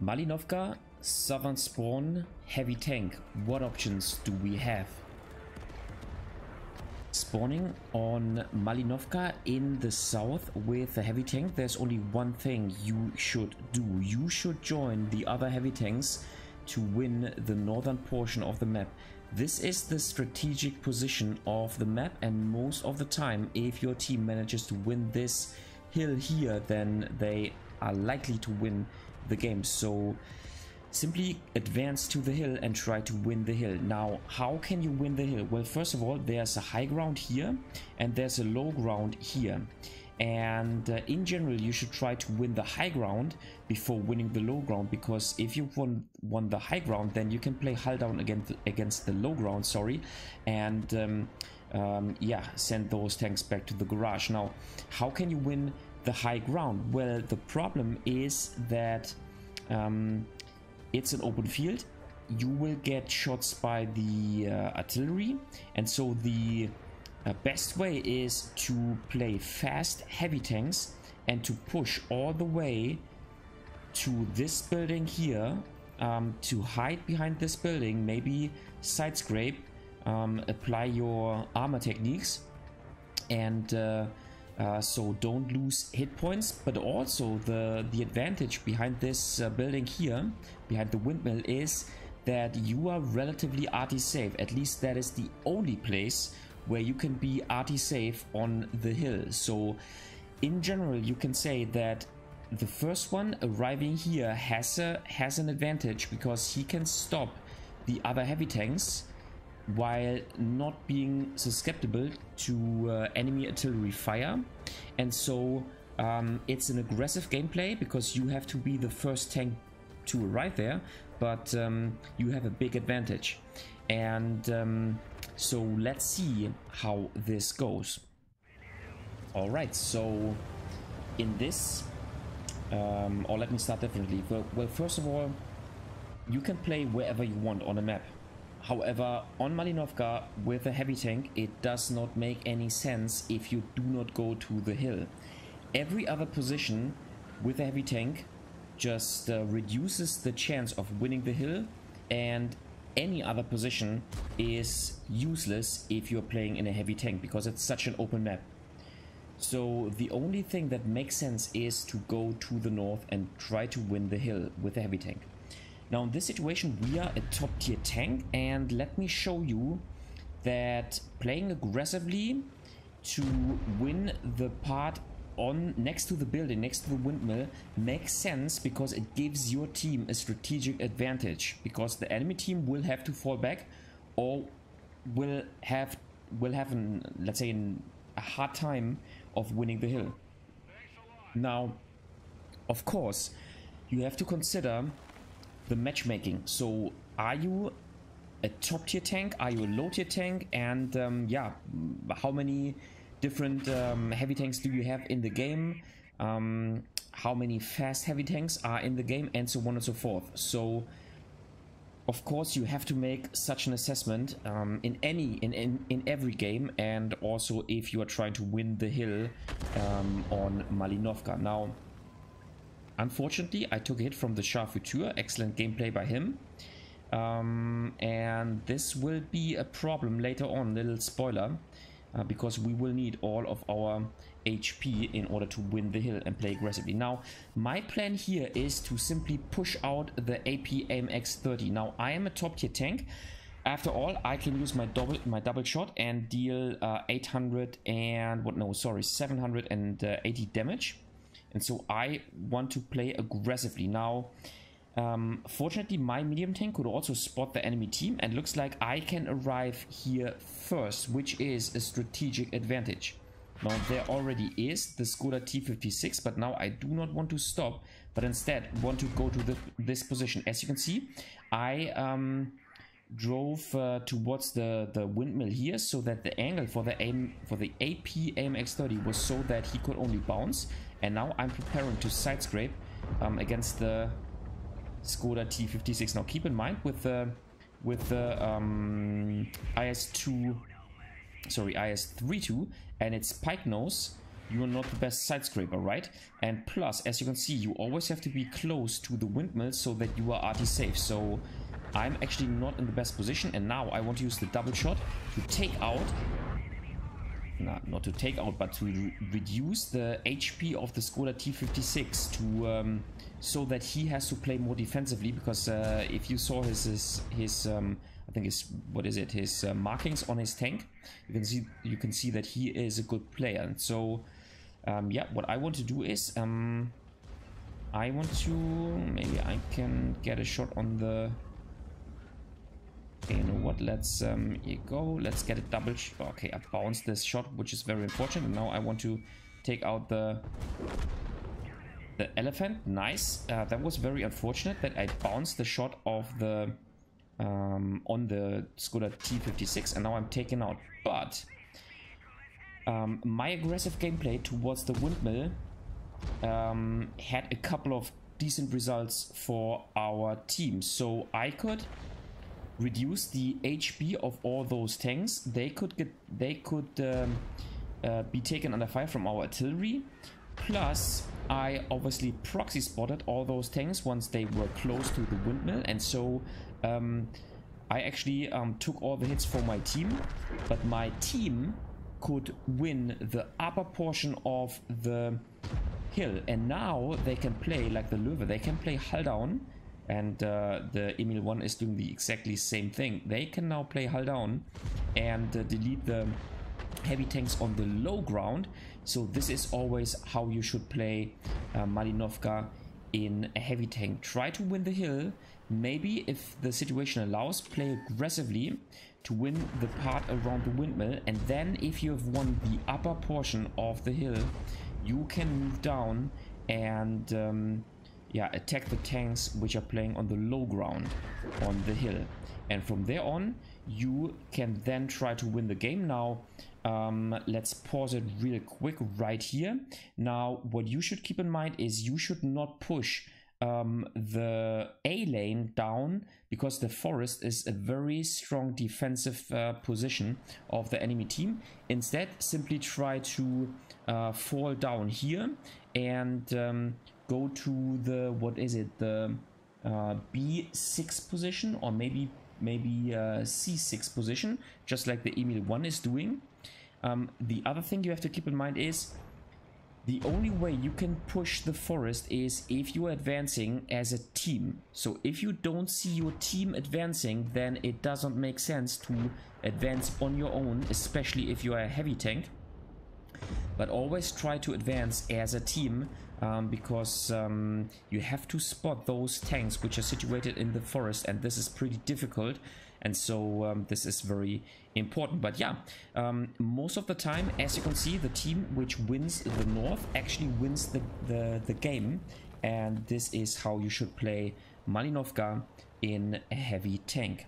MALINOVKHA, southern spawn, heavy tank. What options do we have? Spawning on MALINOVKHA in the south with a heavy tank, there's only one thing you should do. You should join the other heavy tanks to win the northern portion of the map. This is the strategic position of the map, and most of the time, if your team manages to win this hill here, then they are likely to win the game. So simply advance to the hill and try to win the hill. Now, how can you win the hill? Well, first of all, there's a high ground here and there's a low ground here. And in general, you should try to win the high ground before winning the low ground, because if you won the high ground, then you can play hull down against the low ground, sorry, and yeah, send those tanks back to the garage. Now, how can you win the high ground? Well, the problem is that it's an open field. You will get shots by the artillery, and so the best way is to play fast heavy tanks and to push all the way to this building here, to hide behind this building, maybe side scrape, apply your armor techniques, and so don't lose hit points. But also the advantage behind this building here, behind the windmill, is that you are relatively RT safe. At least that is the only place where you can be RT safe on the hill. So in general, you can say that the first one arriving here has an advantage, because he can stop the other heavy tanks while not being susceptible to enemy artillery fire. And so it's an aggressive gameplay, because you have to be the first tank to arrive there, but you have a big advantage. And so let's see how this goes. Alright, so in this, or let me start differently. Well, first of all, you can play wherever you want on a map. However, on MALINOVKHA with a heavy tank, it does not make any sense if you do not go to the hill. Every other position with a heavy tank just reduces the chance of winning the hill, and any other position is useless if you're playing in a heavy tank, because it's such an open map. So the only thing that makes sense is to go to the north and try to win the hill with a heavy tank. Now in this situation, we are a top tier tank, and let me show you that playing aggressively to win the part on next to the building, next to the windmill, makes sense, because it gives your team a strategic advantage, because the enemy team will have to fall back, or will have let's say a hard time of winning the hill. Now, of course, you have to consider the matchmaking. So are you a top tier tank, are you a low tier tank, and yeah, how many different heavy tanks do you have in the game, how many fast heavy tanks are in the game, and so on and so forth. So of course you have to make such an assessment in every game, and also if you are trying to win the hill on MALINOVKHA. Now unfortunately I took a hit from the Charfutur. Excellent gameplay by him, and this will be a problem later on, little spoiler, because we will need all of our HP in order to win the hill and play aggressively. Now, my plan here is to simply push out the AP AMX-30. Now, I am a top tier tank. After all, I can use my double shot and deal 780 damage. And so I want to play aggressively. Now, fortunately, my medium tank could also spot the enemy team, and looks like I can arrive here first, which is a strategic advantage. Now there already is the Skoda T56, but now I do not want to stop, but instead want to go to this position. As you can see, I drove towards the windmill here, so that the angle for the AP AMX-30 was so that he could only bounce, and now I'm preparing to side scrape against the Skoda T56. Now keep in mind with the IS-32 and its pike nose, you are not the best side scraper, right? And plus, as you can see, you always have to be close to the windmill so that you are RT safe. So I'm actually not in the best position, and now I want to use the double shot to take out, not to take out, but to reduce the HP of the Skoda T56 to so that he has to play more defensively, because if you saw his I think his, what is it, his markings on his tank, you can see that he is a good player. And so yeah, what I want to do is I want to, maybe I can get a shot on the, okay, you know what, let's here you go, let's get a double okay, I bounced this shot, which is very unfortunate, and now I want to take out the elephant. Nice. That was very unfortunate that I bounced the shot of the on the Skoda T56, and now I'm taken out. But my aggressive gameplay towards the windmill had a couple of decent results for our team. So I could reduce the HP of all those tanks. They could be taken under fire from our artillery. Plus, I obviously proxy spotted all those tanks once they were close to the windmill, and so I actually took all the hits for my team, but my team could win the upper portion of the hill, and now they can play like the Löwe. They can play hull down, and the Emil 1 is doing the exactly same thing. They can now play hull down and delete the heavy tanks on the low ground. So this is always how you should play MALINOVKHA in a heavy tank. Try to win the hill. Maybe, if the situation allows, play aggressively to win the part around the windmill, and then if you have won the upper portion of the hill, you can move down and yeah, attack the tanks which are playing on the low ground on the hill, and from there on you can then try to win the game. Now let's pause it real quick right here. Now what you should keep in mind is you should not push the A lane down, because the forest is a very strong defensive position of the enemy team. Instead, simply try to fall down here and go to the, what is it, the B6 position, or maybe C6 position, just like the Emil 1 is doing. The other thing you have to keep in mind is the only way you can push the forest is if you are advancing as a team. So if you don't see your team advancing, then it doesn't make sense to advance on your own, especially if you are a heavy tank. But always try to advance as a team, because you have to spot those tanks which are situated in the forest, and this is pretty difficult, and so this is very important. But yeah, most of the time, as you can see, the team which wins the north actually wins the game, and this is how you should play MALINOVKHA in a heavy tank.